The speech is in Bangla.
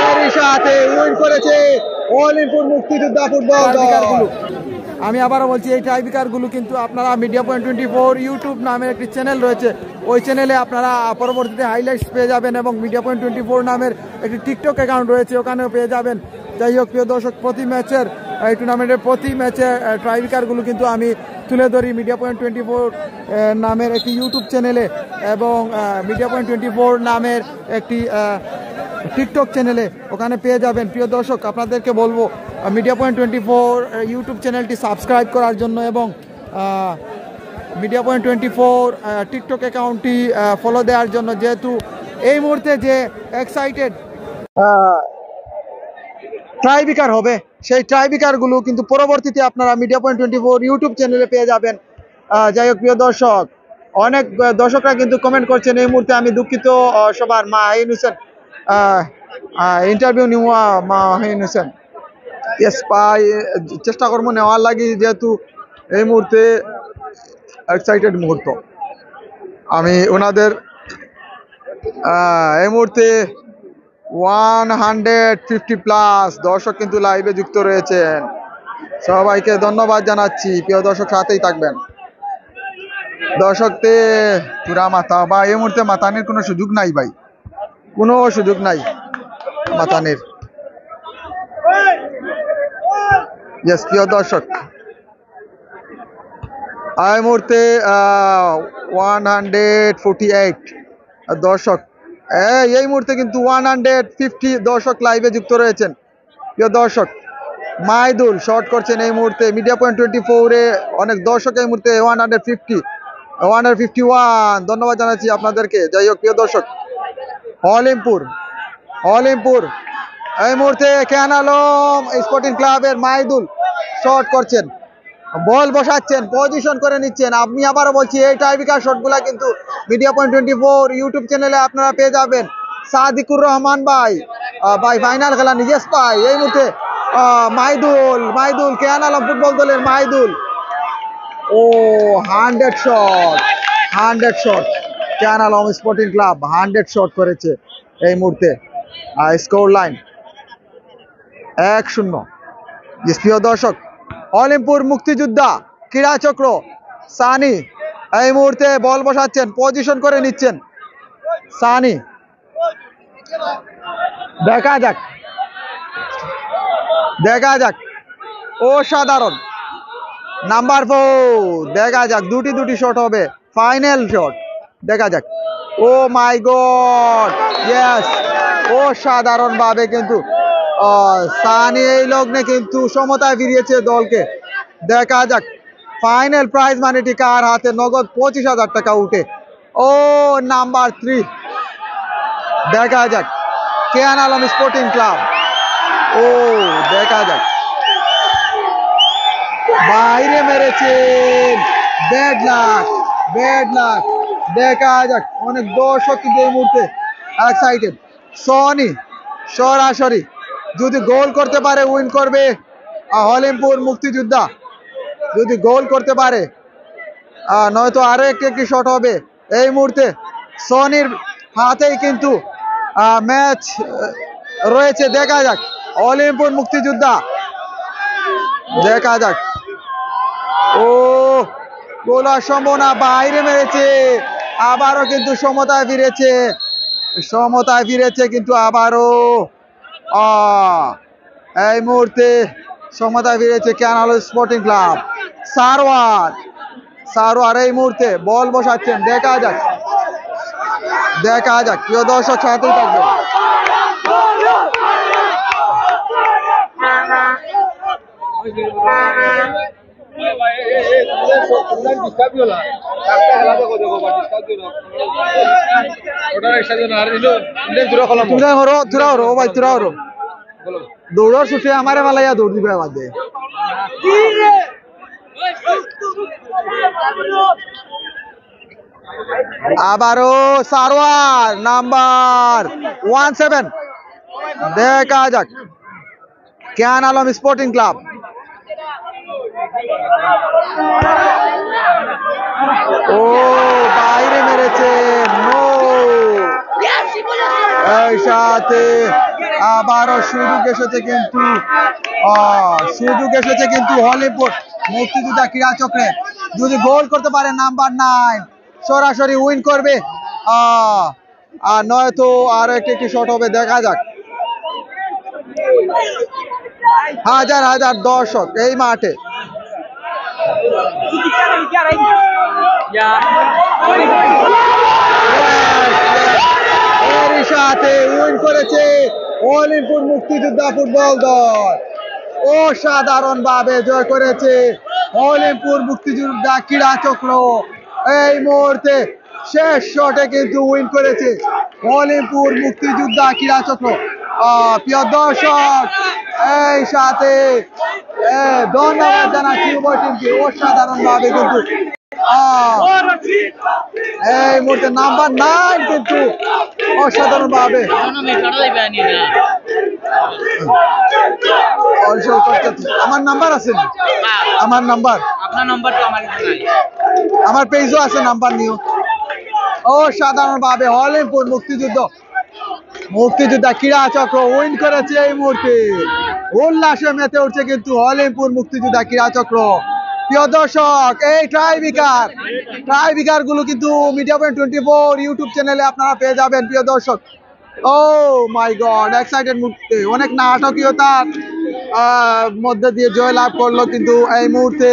এরই সাথে উইন করেছে অলিম্পুর মুক্তিযোদ্ধা ফুটবল দল। আমি আবারও বলছি, এই টাইব্রেকারগুলো কিন্তু আপনারা মিডিয়া পয়েন্ট 24 ইউটিউব নামের একটি চ্যানেল রয়েছে, ওই চ্যানেলে আপনারা পরবর্তীতে হাইলাইটস পেয়ে যাবেন, এবং মিডিয়া পয়েন্ট 24 নামের একটি টিকটক অ্যাকাউন্ট রয়েছে, ওখানেও পেয়ে যাবেন। যাই হোক প্রিয় দর্শক, প্রতি ম্যাচের এই টুর্নামেন্টের প্রতি ম্যাচে টাইব্রেকারগুলো কিন্তু আমি তুলে ধরি মিডিয়া পয়েন্ট 24 নামের একটি ইউটিউব চ্যানেলে, এবং মিডিয়া পয়েন্ট 24 নামের একটি টিকটক চ্যানেলে, ওখানে পেয়ে যাবেন। প্রিয় দর্শক, আপনাদেরকে বলবো মিডিয়া পয়েন্ট 24 ইউটিউব চ্যানেলটি সাবস্ক্রাইব করার জন্য, এবং মিডিয়া পয়েন্ট 24 টিকটক অ্যাকাউন্টটি ফলো দেওয়ার জন্য, যেহেতু এই মুহূর্তে যে এক্সাইটেড টাইব্রেকার হবে, সেই টাইব্রেকারগুলো কিন্তু পরবর্তীতে আপনারা মিডিয়া পয়েন্ট 24 ইউটিউব চ্যানেলে পেয়ে যাবেন। যাই হোক প্রিয় দর্শক, অনেক দর্শকরা কিন্তু কমেন্ট করছেন, এই মুহূর্তে আমি দুঃখিত সবার। মাহিন হোসেন ইন্টারভিউ নেওয়া, মাহিন হোসেন ইয়েস পাই, চেষ্টা করবো নেওয়ার লাগি, যেহেতু এই মুহূর্তে এক্সাইটেড মুহূর্ত। আমি ওনাদের এই মুহূর্তে 150+ দর্শক কিন্তু লাইভে যুক্ত রয়েছেন, সবাইকে ধন্যবাদ জানাচ্ছি। প্রিয় দর্শক, সাথেই থাকবেন। দর্শকতে পুরা মাথা বা এই মুহূর্তে মাতানির কোনো সুযোগ নাই ভাই, কোনো সুযোগ নাই মাতানির। ইয়েস প্রিয় দর্শক, এই মুহূর্তে 148 দর্শক, এই মুহূর্তে কিন্তু 150 দর্শক লাইভে যুক্ত রয়েছেন। প্রিয় দর্শক, মাইদুল শর্ট করছেন এই মুহূর্তে মিডিয়া পয়েন্ট 24-এ, অনেক দর্শক এই মুহূর্তে 151 ধন্যবাদ জানাচ্ছি আপনাদেরকে। যাই হোক প্রিয় দর্শক, অলিম্পুর এই মুহূর্তে কেন আলম স্পোর্টিং ক্লাবের মাইদুল শর্ট করছেন, বল বসাচ্ছেন, পজিশন করে নিচ্ছেন। আমি আবারও বলছি, এই টাইব্রেকার শটগুলা কিন্তু মিডিয়া পয়েন্ট 24 ইউটিউব চ্যানেলে আপনারা পেয়ে যাবেন। সাদিকুর রহমান ভাই ফাইনাল খেলা নিজেস পাই। এই মুহূর্তে মাইদুল কেন আলম ফুটবল দলের মাইদুল, ও 100 শট কেন আলম স্পোর্টিং ক্লাব 100 শট করেছে এই মুহূর্তে। Score line 1-0। প্রিয় দর্শক, অলিম্পুর মুক্তিযোদ্ধা ক্রীড়া চক্র সানি এই মুহূর্তে বল বসাচ্ছেন, পজিশন করে নিচ্ছেন সানি। দেখা যাক অসাধারণ নাম্বার 4, দেখা যাক দুটি শট হবে, ফাইনাল শট, দেখা যাক। ও মাই গড, ইয়েস, অসাধারণ ভাবে কিন্তু সানি এই লগ্নে কিন্তু সমতায় ফিরিয়েছে দলকে। দেখা যাক ফাইনাল প্রাইজ মানিটি কার হাতে, নগদ 25,000 টাকা উঠে। ও নাম্বার 3, দেখা যাক কেন আলম স্পোর্টিং ক্লাব, ও দেখা যাক বাইরে মেরেছেন, ব্যাড লাক। দেখা যাক, অনেক দর্শক কিন্তু এই মুহূর্তে এক্সাইটেড। সনি সরাসরি যদি গোল করতে পারে উইন করবে অলিম্পুর মুক্তিযোদ্ধা, যদি গোল করতে পারে, নয়তো আরো একটি শট হবে। এই মুহূর্তে সনির হাতেই কিন্তু ম্যাচ রয়েছে, দেখা যাক অলিম্পুর মুক্তিযোদ্ধা, দেখা যাক। ও গোলার সম্ভাবনা, বাইরে মেরেছে, আবারও কিন্তু সমতায় ফিরেছে কিন্তু আবারও এই মুহূর্তে সমতায় ফিরেছে কেন আলম স্পোর্টিং ক্লাব। সারোয়ার এই মুহূর্তে বল বসাচ্ছেন, দেখা যাক প্রিয় দর্শক, সাথেই থাকবে। দৌড়ার সুখে আমারে মালাইয়া দৌড় দিবে বাদে। আবারও সারোয়ার নাম্বার 17, দেখা যাক কেন আলম স্পোর্টিং ক্লাব। ও বাইরে মেরেছে, নো। এই সাথে আবারও সুযোগ এসেছে কিন্তু হলিউড মুক্তিযোদ্ধা ক্রীড়া চক্রে। যদি গোল করতে পারে নাম্বার 9 সরাসরি উইন করবে, আর নয়তো আর একটি শট হবে, দেখা যাক। হাজার হাজার দর্শক এই মাঠে। এরই সাথে উইন করেছে অলিম্পুর মুক্তিযোদ্ধা ফুটবল দল। অসাধারণ ভাবে জয় করেছে অলিম্পুর মুক্তিযোদ্ধা ক্রীড়া চক্র। এই মুহূর্তে শেষ শটে কিন্তু উইন করেছে অলিম্পুর মুক্তিযোদ্ধা ক্রীড়া চক্র। প্রিয় দর্শক, এই সাথে ধন্যবাদ জানাচ্ছি উভয় টিমকে, অসাধারণ ভাবে কিন্তু এই মুহূর্তে নাম্বার 9 কিন্তু অসাধারণ ভাবে আমার নাম্বার আছে, আমার নাম্বার, আপনার নাম্বার তো আমার কাছে নাই, আমার পেজও আছে, নাম্বার নিও। অসাধারণ ভাবে অলিম্পুর মুক্তিযোদ্ধা ক্রীড়া চক্র উইন করেছে। এই মুহূর্তে উল্লাসে মেতে উঠছে কিন্তু অলিম্পুর মুক্তিযোদ্ধা ক্রীড়া চক্র। প্রিয় দর্শক, এই ট্রাইবিকার গুলো কিন্তু মিডিয়া পয়েন্ট 24 ইউটিউব চ্যানেলে আপনারা পেয়ে যাবেন। প্রিয় দর্শক, ও মাই গড, এক্সাইটেড মুহূর্তে, অনেক নাটকীয়তার মধ্যে দিয়ে জয় লাভ করলো কিন্তু এই মুহূর্তে